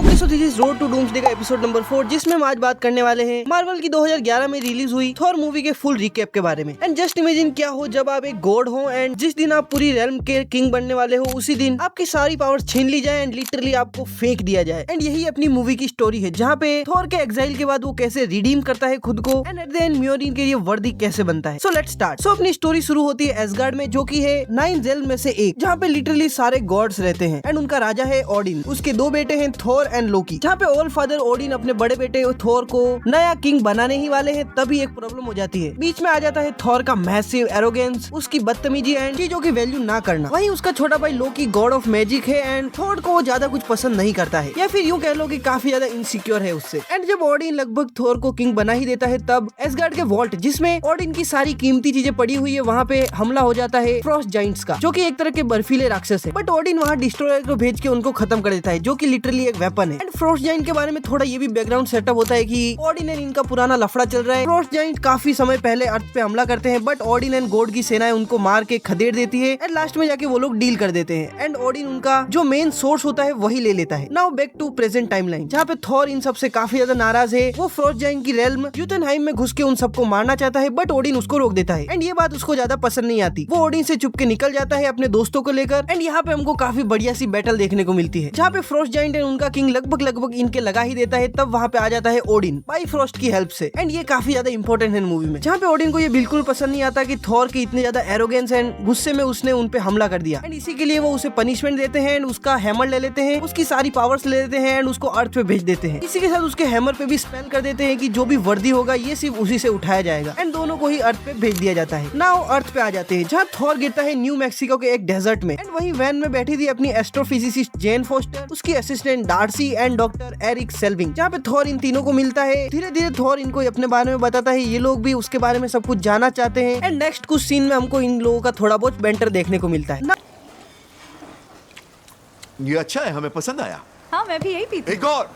Okay so this is road to doomsday का episode number 4, जिसमें हम आज बात करने वाले हैं मार्वल की 2011 में रिलीज हुई थॉर मूवी के फुल रिकैप के बारे में। एंड जस्ट इमेजिन क्या हो जब आप एक गॉड हो एंड जिस दिन आप पूरी रेल्म के किंग बनने वाले हो उसी दिन आपकी सारी पावर्स छीन ली जाए एंड लिटरली आपको फेंक दिया जाए। एंड यही अपनी मूवी की स्टोरी है, जहाँ पे थॉर के एग्जाइल के बाद वो कैसे रिडीम करता है खुद को एंड एट द एंड म्योलिन के लिए वर्दी कैसे बनता है। So let's start. सो अपनी स्टोरी शुरू होती है एसगार्ड में, जो की है 9 जेल में से एक, जहाँ पे लिटरली सारे गॉड्स रहते हैं एंड उनका राजा है ओडिन। उसके 2 बेटे हैं थॉर एंड लोकी। जहाँ पे ऑल फादर ओडिन अपने बड़े बेटे थॉर को नया किंग बनाने ही वाले हैं, तभी एक प्रॉब्लम हो जाती है। बीच में आ जाता है थॉर का मैसिव एरोगेंस, उसकी बदतमीजी एंड चीजों की वैल्यू ना करना। वहीं उसका छोटा भाई लोकी गॉड ऑफ मैजिक है एंड थॉर को वो ज्यादा कुछ पसंद नहीं करता है, या फिर यूं कह लो कि काफी ज्यादा इनसिक्योर है उससे। एंड जब ओडिन लगभग थॉर को किंग बना ही देता है, तब एसगार्ड के वॉल्ट जिसमें ओडिन की सारी कीमती चीजें पड़ी हुई है, वहाँ पे हमला हो जाता है फ्रॉस्ट जाइंट्स का, जो कि एक तरह के बर्फीले राक्षस है। बट ओडिन वहाँ डिस्ट्रॉयर को भेज के उनको खत्म कर देता है, जो कि लिटरली एक वेपन है। एंड फ्रॉस्ट जाइंट के बारे में थोड़ा ये भी बैकग्राउंड सेटअप होता है कि ओडिन एंड इनका पुराना लफड़ा चल रहा है। फ्रॉस्ट जाइंट काफी समय पहले अर्थ पे हमला करते हैं, बट ओडिन एंड गॉड की सेनाएं उनको मार के खदेड़ देती है एंड लास्ट में जाके वो लोग डील कर देते हैं एंड ओडिन उनका जो मेन सोर्स होता है वही ले लेता है। Now back to present timeline, जहाँ पे थॉर इन सब से काफी ज्यादा नाराज है। वो फ्रॉस्ट जाइंट की रेल्म यूथनहाइम में घुस के उन सबको मारना चाहता है, बट ओडिन उसको रोक देता है एंड ये बात उसको ज्यादा पसंद नहीं आती। वो ओडिन से चुप के निकल जाता है अपने दोस्तों को लेकर एंड यहाँ पे हमको काफी बढ़िया सी बैटल देखने को मिलती है, जहाँ पे फ्रॉस्ट जाइंट एंड उनका किंग लगभग इनके लगा ही देता है। तब वहाँ पे आ जाता है ओडिन बाई फ्रॉस्ट की हेल्प से एंड ये काफी ज्यादा इंपॉर्टेंट है मूवी में, जहाँ पे ओडिन को ये बिल्कुल पसंद नहीं आता कि थॉर के इतने ज्यादा एरोगेंस एंड गुस्से में उसने उन पे हमला कर दिया एंड इसी के लिए वो उसे पनिशमेंट देते हैं एंड उसका हैमर ले लेते हैं, उसकी सारी पावर्स ले लेते हैं एंड उसको अर्थ पे भेज देते हैं। इसी के साथ उसके हैमर पे भी स्पेल कर देते हैं कि जो भी वर्दी होगा ये सिर्फ उसी से उठाया जाएगा एंड दोनों को ही अर्थ पे भेज दिया जाता है। नाउ अर्थ पे आ जाते हैं, जहाँ थॉर गिरता है न्यू मैक्सिको के एक डेजर्ट में एंड वहीं वैन में बैठी थी अपनी एस्ट्रोफिजिसिस्ट जेन फोस्टर, उसकी assistant Darcy and doctor Erik Selvig. जहाँ पे थॉर इन तीनों को मिलता है। धीरे धीरे थॉर इनको अपने बारे में बताता है, ये लोग भी उसके बारे में सब कुछ जानना चाहते हैं एंड नेक्स्ट कुछ सीन में हमको इन लोगों का थोड़ा बहुत बेंटर देखने को मिलता है। ये अच्छा है, हमें पसंद आया। हाँ, मैं भी यही पीती। एक और।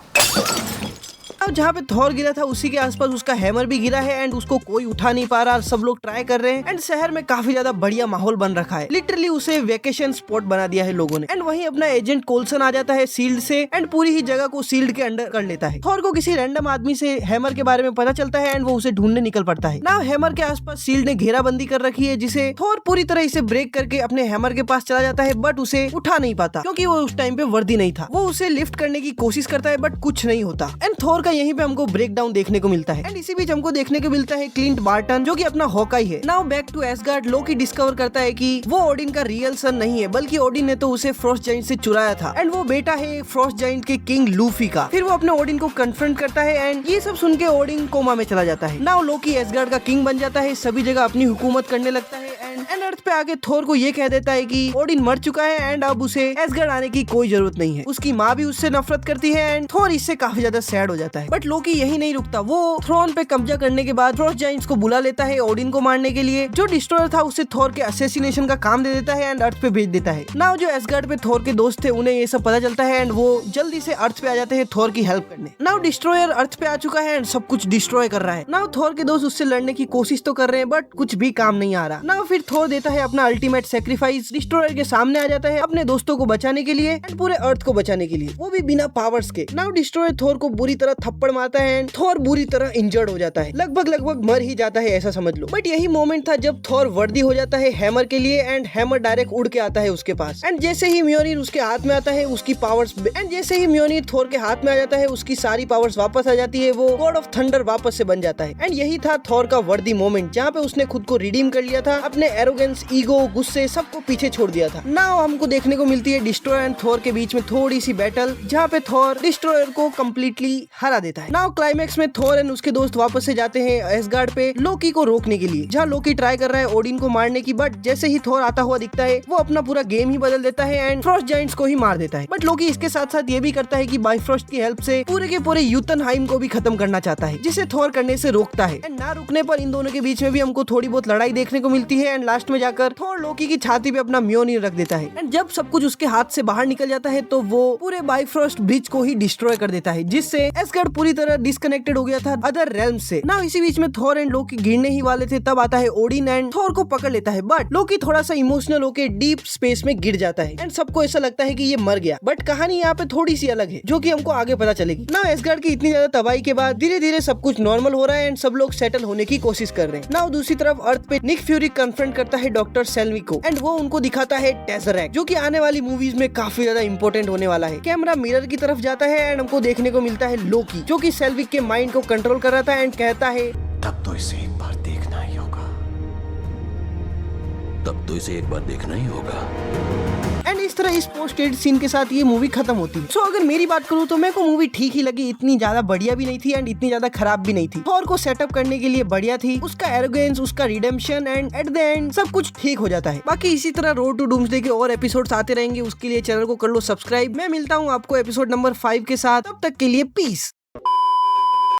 अब जहाँ पे थॉर गिरा था उसी के आसपास उसका हैमर भी गिरा है एंड उसको कोई उठा नहीं पा रहा। सब लोग ट्राई कर रहे हैं एंड शहर में काफी ज्यादा बढ़िया माहौल बन रखा है। लिटरली उसे वेकेशन स्पॉट बना दिया है लोगों ने। एंड वहीं अपना एजेंट कोल्सन आ जाता है सील्ड से एंड पूरी ही जगह को सील्ड के अंडर कर लेता है। थॉर को किसी रैंडम आदमी से हैमर के बारे में पता चलता है एंड वो उसे ढूंढने निकल पड़ता है। नाउ हैमर के आसपास सील्ड ने घेराबंदी कर रखी है, जिसे थॉर पूरी तरह इसे ब्रेक करके अपने हैमर के पास चला जाता है, बट उसे उठा नहीं पाता क्योंकि वो उस टाइम पे वर्दी नहीं था। वो उसे लिफ्ट करने की कोशिश करता है बट कुछ नहीं होता एंड थॉर का यहीं पे हमको ब्रेक डाउन देखने को मिलता है। एंड इसी बीच हमको देखने को मिलता है क्लिंट बार्टन, जो कि अपना हॉकाई है। Now back to Asgard, Loki discover करता है कि वो ओडिन का रियल सन नहीं है, बल्कि ओडिन ने तो उसे फ्रॉस्ट जाइंट से चुराया था एंड वो बेटा है फ्रॉस्ट जाइंट के किंग लूफी का। फिर वो अपने ओडिन को कन्फ्रंट करता है एंड ये सब सुन के ओडिन कोमा में चला जाता है। नाउ लोकी एसगार्ड का किंग बन जाता है, सभी जगह अपनी हुकूमत करने लगता है एंड अर्थ पे आके थॉर को ये कह देता है कि ओडिन मर चुका है एंड अब उसे एसगार्ड आने की कोई जरूरत नहीं है। उसकी माँ भी उससे नफरत करती है एंड थॉर इससे काफी ज्यादा सैड हो जाता है। बट लोकी यही नहीं रुकता, वो थ्रोन पे कब्जा करने के बाद फ्रॉस्ट जाइंट्स को बुला लेता है ओडिन को मारने के लिए। जो डिस्ट्रॉयर था उसे थॉर के असैसिनेशन का काम दे देता है एंड अर्थ पे भेज देता है। नाउ जो एसगार्ड पे थॉर के दोस्त थे उन्हें ये सब पता चलता है एंड वो जल्दी से अर्थ पे आ जाते हैं थॉर की हेल्प करने। नाउ डिस्ट्रॉयर अर्थ पे आ चुका है एंड सब कुछ डिस्ट्रॉय कर रहा है। नाउ थॉर के दोस्त उससे लड़ने की कोशिश तो कर रहे हैं बट कुछ भी काम नहीं आ रहा। नाउ फिर थॉर देता है अपना अल्टीमेट सेक्रीफाइस, डिस्ट्रॉयर के सामने आ जाता है अपने दोस्तों को बचाने के लिए एंड पूरे अर्थ को बचाने के लिए, वो भी बिना पावर्स के। नाउ डिस्ट्रॉयर थॉर को बुरी तरह थप्पड़ मारता है एंड थॉर बुरी तरह इंजर्ड हो जाता है, लगभग मर ही जाता है ऐसा समझ लो। बट यही मोमेंट था जब थॉर वर्दी हो जाता है हैमर के लिए एंड हैमर डायरेक्ट उड़ के आता है उसके पास एंड जैसे ही म्योलिन उसके हाथ में आता है उसकी पावर्स थॉर के हाथ में आ जाता है उसकी सारी पावर्स वापस आ जाती है। वो गॉड ऑफ थंडर वापस से बन जाता है एंड यही था थॉर का वर्दी मोमेंट, जहाँ पे उसने खुद को रिडीम कर लिया था, अपने एरोगेंस, ईगो, गुस्से सबको पीछे छोड़ दिया था। नाउ हमको देखने को मिलती है डिस्ट्रॉयर एंड थॉर के बीच में थोड़ी सी बैटल, जहाँ पे थॉर डिस्ट्रॉयर को कम्प्लीटली हरा देता है। नाउ क्लाइमेक्स में थॉर एंड उसके दोस्त वापस से जाते हैं एसगार्ड पे लोकी को रोकने के लिए, जहाँ लोकी ट्राई कर रहा है ओडिन को मारने की, बट जैसे ही थॉर आता हुआ दिखता है वो अपना पूरा गेम ही बदल देता है एंड फ्रॉस्ट जाइंट्स को ही मार देता है। बट लोकी इसके साथ साथ ये भी करता है कि बाइफ्रॉस्ट की हेल्प से पूरे के पूरे यूथनहाइम को भी खत्म करना चाहता है, जिसे थॉर करने से रोकता है एंड ना रुकने पर इन दोनों के बीच में भी हमको थोड़ी बहुत लड़ाई देखने को मिलती है एंड लास्ट में जाकर लेकर थोर लोकी की छाती पे अपना म्योनिर रख देता है एंड जब सब कुछ उसके हाथ से बाहर निकल जाता है तो वो पूरे बाइफ्रोस्ट ब्रिज को ही डिस्ट्रॉय कर देता है, जिससे एस्गार्ड पूरी तरह डिस्कनेक्टेड हो गया था अदर रेल्म से। ना इसी बीच में थोर एंड लोकी गिरने ही वाले थे, तब आता है ओडिन एंड थोर को पकड़ लेता है, बट लोकी थोड़ा सा इमोशनल होकर डीप स्पेस में गिर जाता है एंड सबको ऐसा लगता है कि ये मर गया। बट कहानी यहाँ पे थोड़ी सी अलग है, जो कि हमको आगे पता चलेगी। ना एस्गार्ड की इतनी ज्यादा तबाही के बाद धीरे धीरे सब कुछ नॉर्मल हो रहा है एंड सब लोग सेटल होने की कोशिश कर रहे हैं। ना दूसरी तरफ अर्थ पे निक फ्यूरी कन्फ्रंट करता है डॉक्टर सेल्वी को एंड वो उनको दिखाता है टेज़रेक्ट, जो कि आने वाली मूवीज में काफी ज्यादा इंपॉर्टेंट होने वाला है। कैमरा मिरर की तरफ जाता है एंड हमको देखने को मिलता है लोकी, जो कि सेल्विक के माइंड को कंट्रोल कर रहा था एंड कहता है तब तो इसे एक बार देखना ही होगा। तब तो इसे एक बार देखना ही होगा। एंड इस तरह इस पोस्ट क्रेडिट सीन के साथ ये मूवी खत्म होती है। सो अगर मेरी बात करूँ तो मेरे को मूवी ठीक ही लगी, इतनी ज्यादा बढ़िया भी नहीं थी एंड इतनी ज्यादा खराब भी नहीं थी। थॉर को सेटअप करने के लिए बढ़िया थी, उसका एरोगेंस, उसका redemption and at the end सब कुछ ठीक हो जाता है। बाकी इसी तरह रोड टू डूम्सडे के और एपिसोड्स आते रहेंगे, उसके लिए चैनल को कर लो सब्सक्राइब। मैं मिलता हूँ आपको एपिसोड नंबर 5 के साथ, तब तक के लिए पीस।